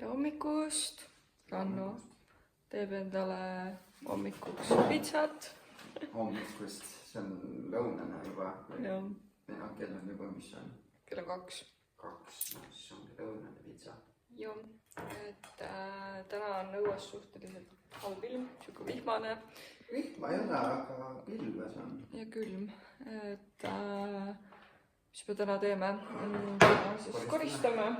tere hommikust! Ranno teeb endale hommikuks pitsat. Hommikust, see on lõunane juba. Jah. Kell on juba, mis on? Kell on 2. 2, siis ongi lõunane pitsa. Jah, et täna on õues suhteliselt halb ilm, siuke vihmane. Vihma ei ole, aga ilmes on. Ja külm, et mis me täna teeme? Siis koristame.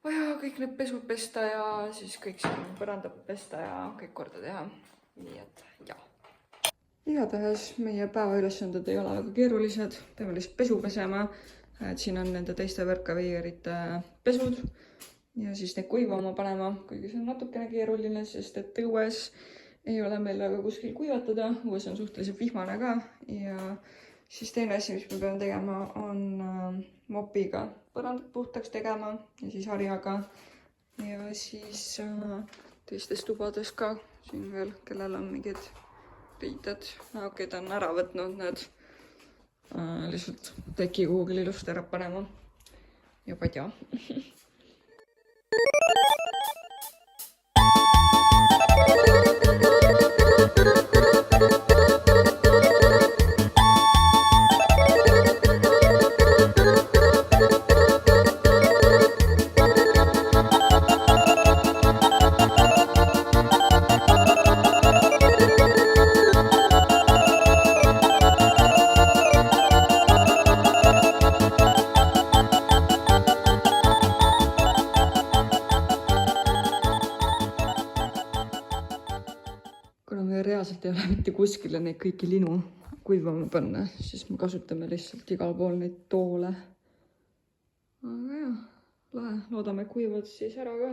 Vaja kõik need pesud pesta ja siis kõik siin põrandab pesta ja kõik korda teha. Nii et jah. Igatahes meie päevaülesanded ei ole väga keerulised. Peame lihtsalt pesu pesema. Et siin on nende teiste verkaveierite pesud ja siis need kuivama panema, kuigi see on natukene keeruline, sest et õues ei ole meil väga kuskil kuivatada. Õues on suhteliselt vihmane ka ja siis teine asi, mis me peame tegema, on mopiga põrandat puhtaks tegema ja siis harjaga ja siis teistes tubades ka siin veel, kellel on mingid riided. Okei, ta on ära võtnud need. Lihtsalt teki kuhugil ilusti ära panema ja padja. Kuna me reaalselt ei ole mitte kuskile neid kõiki linu kuivama panna, siis me kasutame lihtsalt igal pool neid toole. Aga jah, lahe. Loodame kuivad siis ära ka.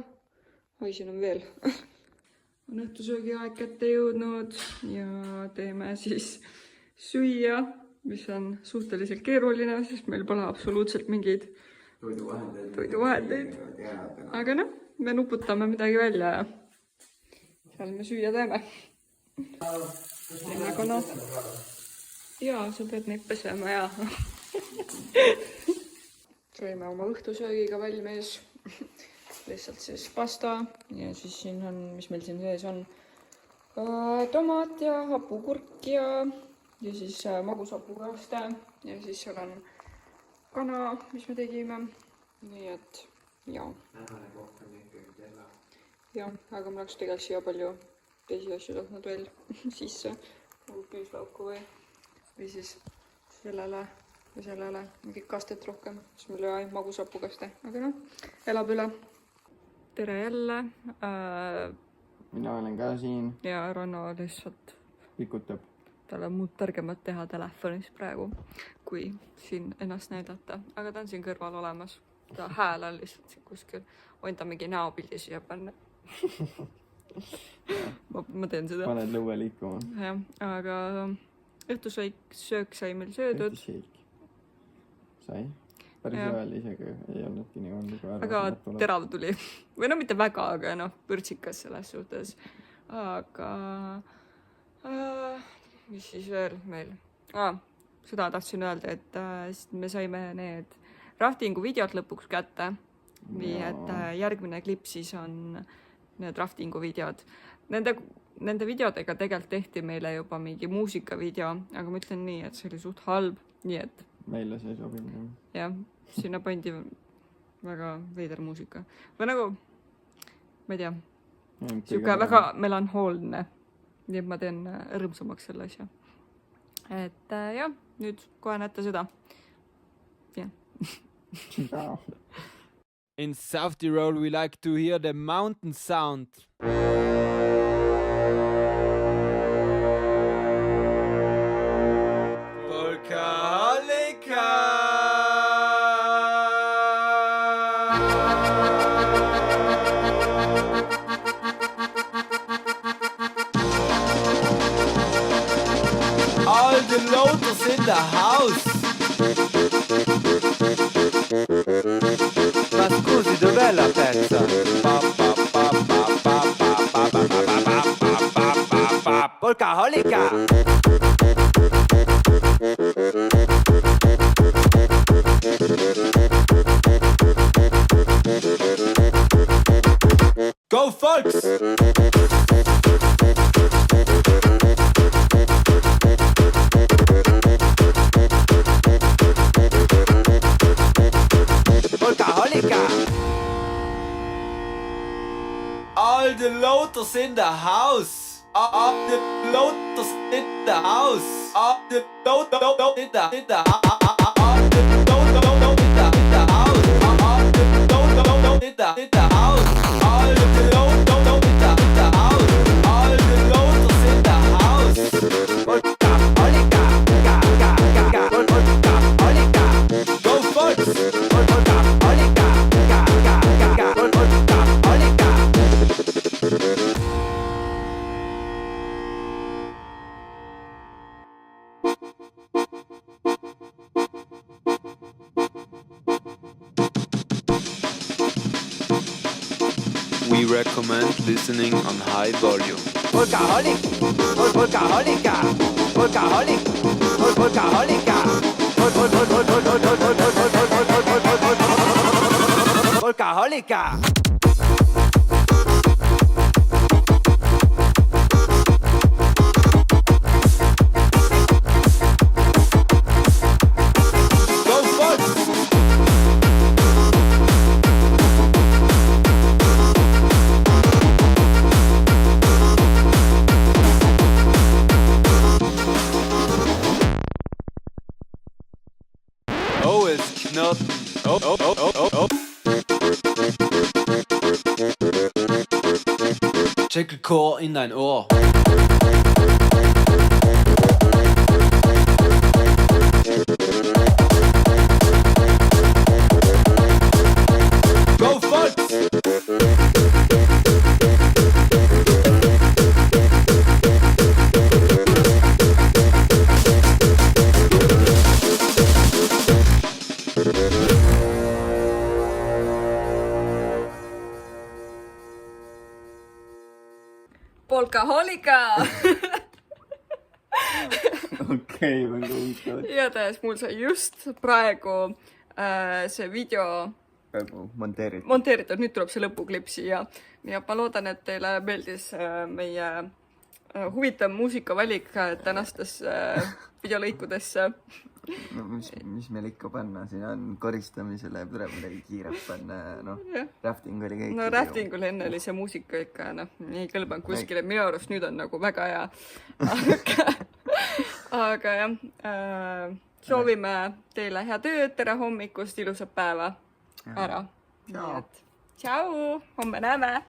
Oi, siin on veel. On õhtusöögi aeg kätte jõudnud ja teeme siis süüa, mis on suhteliselt keeruline, sest meil pole absoluutselt mingeid toiduvahendeid. Aga noh, me nuputame midagi välja ja seal me süüa teeme. Lennakonad. Jaa, sa pead neid pesema ja. Sõime oma õhtusöögiga valmis. Lihtsalt siis pasta ja siis siin on, mis meil siin sees on, tomat ja hapukurk ja siis magushapukaste ja siis seal on kana, mis me tegime. Nii et jaa. Jah, aga ma oleks tegelikult siia palju teisi asju tahtnud veel sisse, nagu küüslauku või siis sellele või sellele mingit kastet rohkem, siis meil oli magusapukaste, aga noh, elab üle. Tere jälle. Mina olen ka siin. Ja Ranno lihtsalt Pikutab. Tal on muud targemat teha telefonis praegu, kui siin ennast näidata, aga ta on siin kõrval olemas. Ta hääl on lihtsalt siin kuskil, võin ta mingi näopildi siia panna. ma teen seda. Paned lõue liikuma. Jah, aga õhtusöök sai meil söödud. Sai? Päris ajal isegi ei olnudki nii olnud. Väga terav tuli. Või no mitte väga, aga noh, pürtsikas selles suhtes. Aga mis siis veel meil? Seda tahtsin öelda, et me saime need raftingu videod lõpuks kätte. Nii et järgmine klipp siis on need raftingu videod. Nende videodega tegelikult tehti meile juba mingi muusikavideo, aga ma ütlen nii, et see oli suht halb, nii et meile see sobinud. Jah, sinna pandi väga veider muusika. Või nagu, ma ei tea, siuke väga melanhoolne. Nii et ma teen rõõmsamaks selle asja. Et jah, nüüd kohe näete seda. Jah. In South Tyrol, we like to hear the mountain sound. Volcaholika! All the loaders in the house. Ma scusi, dov'è la pezza? Volcaholika! Volks! All the loaders in the house. All the loaders in the house. All the loaders in the house. All the loaders in the house. All the loaders in the house. All the loaders in the house. All the loaders in the house. Go Volks! We recommend listening on high volume. Workaholic, workaholica, workaholic, workaholica, workaholica. Go Volks! Oh, es Knoten. Oh, oh, oh, oh, oh, oh. Checkelchor in dein Ohr. Go Volks! Polkaholika! Okei, väga huvitav. Igatahes mul sai just praegu see video Praegu monteeritud. monteeritud, nüüd tuleb see lõpuklipp siia. Ja ma loodan, et teile meeldis meie huvitav muusikavalik tänastes videolõikudesse. No, mis meil ikka panna, siin on koristamisele, tuleb midagi kiiret panna, noh, rafting oli kõik. No raftingul enne oli see muusika ikka, noh, ei kõlbanud kuskile, minu arust nüüd on nagu väga hea. Aga jah, soovime teile head ööd, tere hommikust, ilusat päeva ära. Nii et tšau, homme näeme!